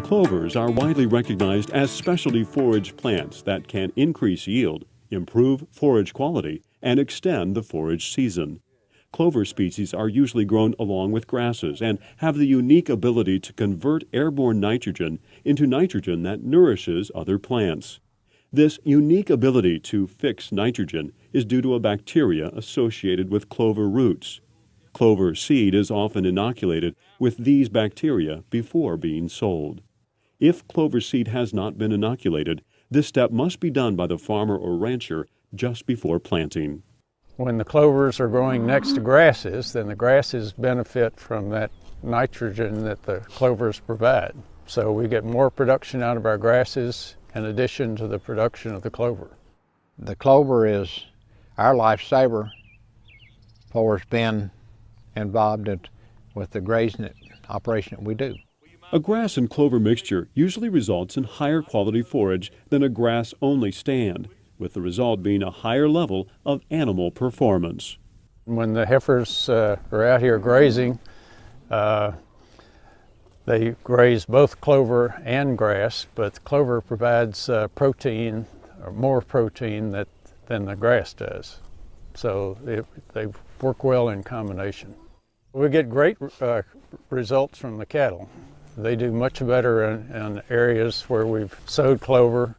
Clovers are widely recognized as specialty forage plants that can increase yield, improve forage quality, and extend the forage season. Clover species are usually grown along with grasses and have the unique ability to convert airborne nitrogen into nitrogen that nourishes other plants. This unique ability to fix nitrogen is due to a bacteria associated with clover roots. Clover seed is often inoculated with these bacteria before being sold. If clover seed has not been inoculated, this step must be done by the farmer or rancher just before planting. When the clovers are growing next to grasses, then the grasses benefit from that nitrogen that the clovers provide. So we get more production out of our grasses in addition to the production of the clover. The clover is our lifesaver for us being involved with the grazing operation that we do. A grass and clover mixture usually results in higher quality forage than a grass-only stand, with the result being a higher level of animal performance. When the heifers are out here grazing, they graze both clover and grass, but the clover provides protein, or more protein than the grass does. So they work well in combination. We get great results from the cattle. They do much better in areas where we've sowed clover.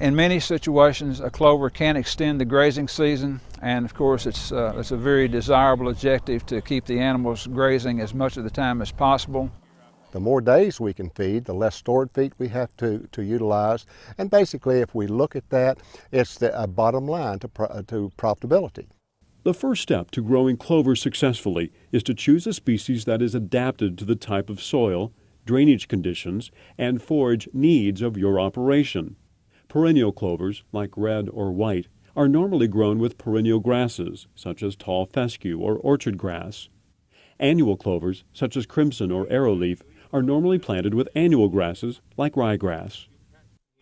In many situations, a clover can extend the grazing season, and of course it's a very desirable objective to keep the animals grazing as much of the time as possible. The more days we can feed, the less stored feed we have to utilize, and basically if we look at that, it's a bottom line to profitability. The first step to growing clover successfully is to choose a species that is adapted to the type of soil, drainage conditions, and forage needs of your operation. Perennial clovers, like red or white, are normally grown with perennial grasses, such as tall fescue or orchard grass. Annual clovers, such as crimson or arrowleaf, are normally planted with annual grasses, like ryegrass.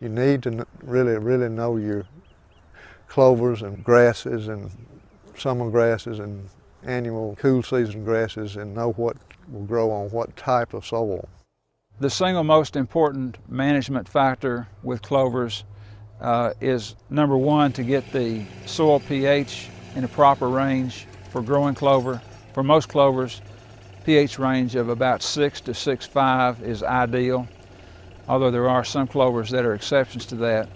You need to really know your clovers and grasses and summer grasses and annual cool season grasses and know what will grow on what type of soil. The single most important management factor with clovers is number one, to get the soil pH in a proper range for growing clover. For most clovers, pH range of about 6 to 6.5 is ideal, although there are some clovers that are exceptions to that.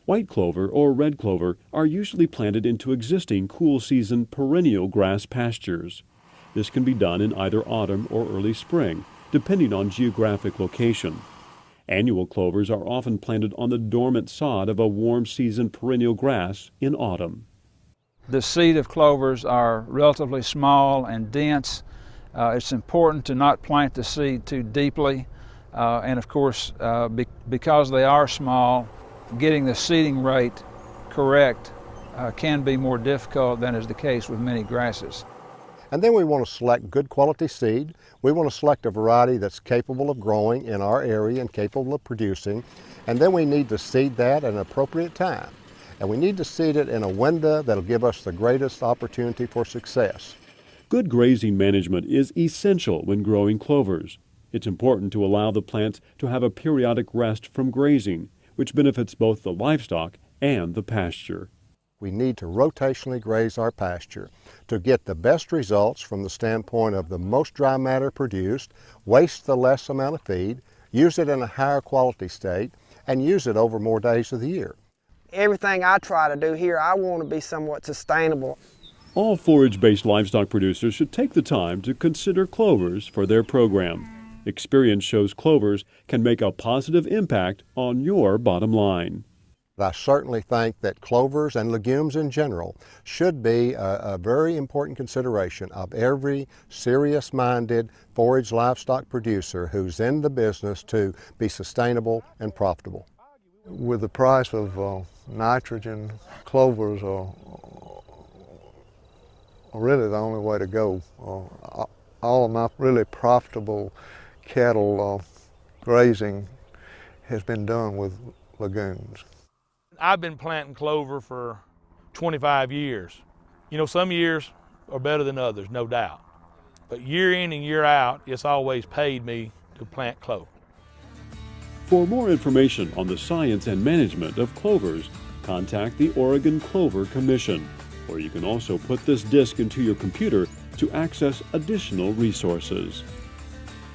White clover or red clover are usually planted into existing cool season perennial grass pastures. This can be done in either autumn or early spring, depending on geographic location. Annual clovers are often planted on the dormant sod of a warm season perennial grass in autumn. The seed of clovers are relatively small and dense. It's important to not plant the seed too deeply, and of course, because they are small, getting the seeding rate correct can be more difficult than is the case with many grasses. And then we want to select good quality seed. We want to select a variety that's capable of growing in our area and capable of producing. And then we need to seed that at an appropriate time. And we need to seed it in a window that'll give us the greatest opportunity for success. Good grazing management is essential when growing clovers. It's important to allow the plants to have a periodic rest from grazing, which benefits both the livestock and the pasture. We need to rotationally graze our pasture to get the best results from the standpoint of the most dry matter produced, waste the less amount of feed, use it in a higher quality state, and use it over more days of the year. Everything I try to do here, I want to be somewhat sustainable. All forage-based livestock producers should take the time to consider clovers for their program. Experience shows clovers can make a positive impact on your bottom line. I certainly think that clovers and legumes in general should be a very important consideration of every serious-minded forage livestock producer who's in the business to be sustainable and profitable. With the price of nitrogen, clovers are really the only way to go. All of my really profitable cattle grazing has been done with legumes. I've been planting clover for 25 years. You know, some years are better than others, no doubt. But year in and year out, it's always paid me to plant clover. For more information on the science and management of clovers, contact the Oregon Clover Commission, or you can also put this disc into your computer to access additional resources.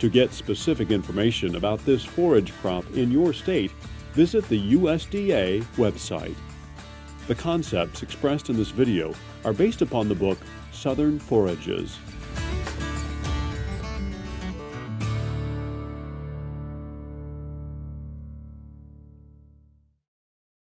To get specific information about this forage crop in your state, visit the USDA website. The concepts expressed in this video are based upon the book Southern Forages.